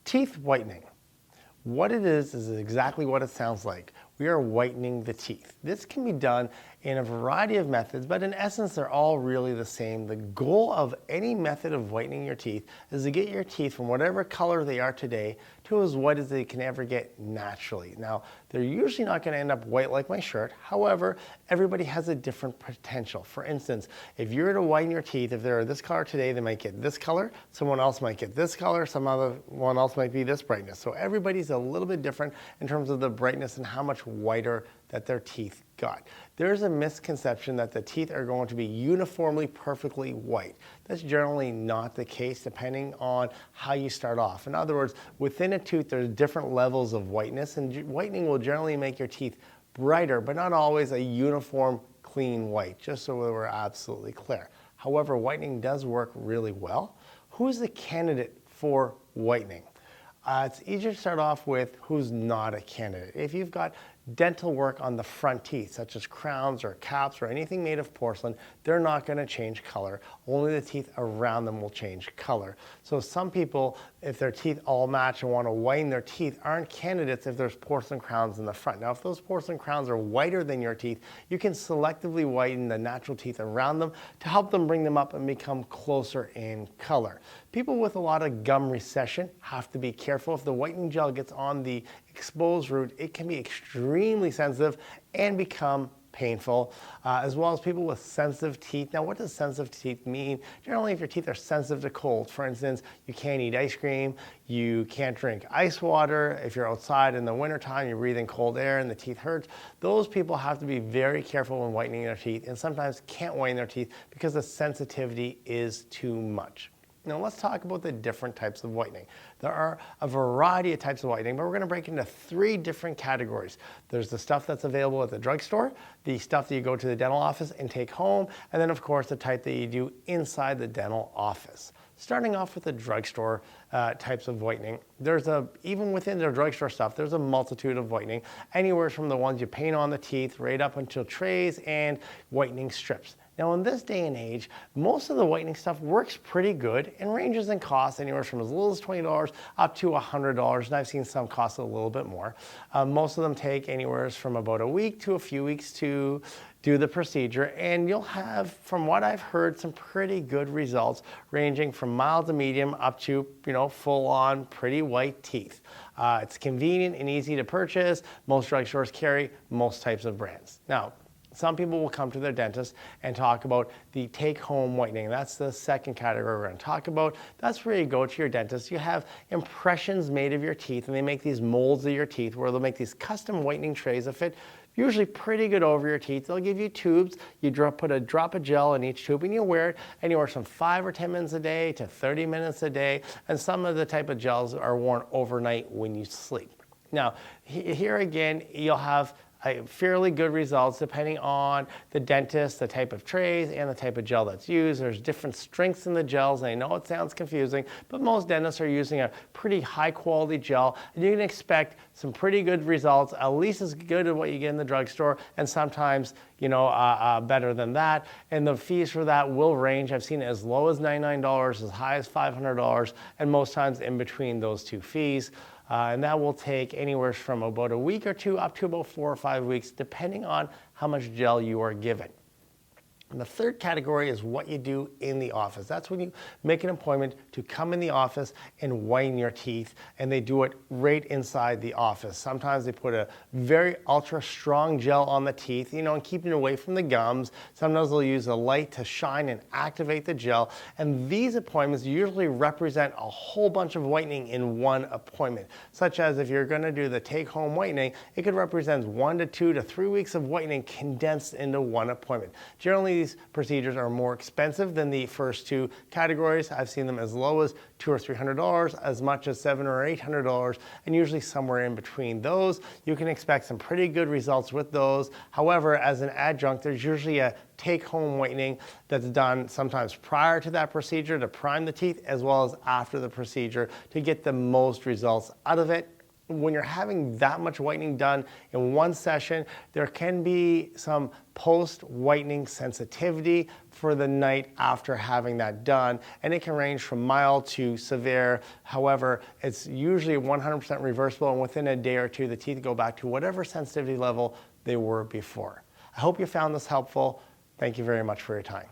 Teeth whitening. What it is exactly what it sounds like. We are whitening the teeth. This can be done in a variety of methods, but in essence, they're all really the same. The goal of any method of whitening your teeth is to get your teeth from whatever color they are today to as white as they can ever get naturally. Now, they're usually not going to end up white like my shirt. However, everybody has a different potential. For instance, if you were to whiten your teeth, if they're this color today, they might get this color. Someone else might get this color. Someone else might be this brightness. So everybody's a little bit different in terms of the brightness and how much whiter that their teeth got. There's a misconception that the teeth are going to be uniformly perfectly white. That's generally not the case depending on how you start off. In other words, within a tooth there's different levels of whiteness, and whitening will generally make your teeth brighter, but not always a uniform clean white, just so we're absolutely clear. However, whitening does work really well. Who's the candidate for whitening? It's easier to start off with who's not a candidate. If you've got dental work on the front teeth, such as crowns or caps or anything made of porcelain, they're not going to change color. Only the teeth around them will change color. So some people, if their teeth all match and want to whiten their teeth, aren't candidates if there's porcelain crowns in the front. Now, if those porcelain crowns are whiter than your teeth, you can selectively whiten the natural teeth around them to help them bring them up and become closer in color. People with a lot of gum recession have to be careful. If the whitening gel gets on the exposed root, it can be extremely sensitive and become painful, as well as people with sensitive teeth. Now, what does sensitive teeth mean? Generally, if your teeth are sensitive to cold, for instance, you can't eat ice cream, you can't drink ice water, if you're outside in the wintertime, you're breathing cold air and the teeth hurts, those people have to be very careful when whitening their teeth and sometimes can't whiten their teeth because the sensitivity is too much. Now let's talk about the different types of whitening. There are a variety of types of whitening, but we're going to break into 3 different categories. There's the stuff that's available at the drugstore, the stuff that you go to the dental office and take home, and then of course the type that you do inside the dental office. Starting off with the drugstore types of whitening, even within the drugstore stuff, there's a multitude of whitening, anywhere from the ones you paint on the teeth right up until trays and whitening strips. Now in this day and age, most of the whitening stuff works pretty good and ranges in cost anywhere from as little as $20 up to $100, and I've seen some cost a little bit more. Most of them take anywhere from about a week to a few weeks to do the procedure, and you'll have, from what I've heard, some pretty good results ranging from mild to medium up to, full-on pretty white teeth. It's convenient and easy to purchase. Most drugstores carry most types of brands. Now, some people will come to their dentist and talk about the take-home whitening. That's the second category we're going to talk about. That's where you go to your dentist. You have impressions made of your teeth, and they make these molds of your teeth where they'll make these custom whitening trays that fit usually pretty good over your teeth. They'll give you tubes. You put a drop of gel in each tube, and you wear it anywhere from 5 or 10 minutes a day to 30 minutes a day. And some of the type of gels are worn overnight when you sleep. Now, here again, you'll have fairly good results depending on the dentist, the type of trays, and the type of gel that's used. There's different strengths in the gels, and I know it sounds confusing, but most dentists are using a pretty high quality gel, and you can expect some pretty good results, at least as good as what you get in the drugstore, and sometimes better than that. And the fees for that will range. I've seen it as low as $99, as high as $500, and most times in between those two fees. And that will take anywhere from about a week or two up to about 4 or 5 weeks, depending on how much gel you are given. And the third category is what you do in the office. That's when you make an appointment to come in the office and whiten your teeth, and they do it right inside the office. Sometimes they put a very ultra strong gel on the teeth, and keeping it away from the gums. Sometimes they'll use a light to shine and activate the gel. And these appointments usually represent a whole bunch of whitening in one appointment, such as if you're going to do the take-home whitening, it could represent 1 to 2 to 3 weeks of whitening condensed into one appointment. Generally, these procedures are more expensive than the first 2 categories. I've seen them as low as $200 or $300, as much as $700 or $800, and usually somewhere in between those. You can expect some pretty good results with those. However, as an adjunct, there's usually a take-home whitening that's done sometimes prior to that procedure to prime the teeth, as well as after the procedure to get the most results out of it. when you're having that much whitening done in one session, there can be some post-whitening sensitivity for the night after having that done, and it can range from mild to severe. However, it's usually 100% reversible, and within a day or two, the teeth go back to whatever sensitivity level they were before. I hope you found this helpful. Thank you very much for your time.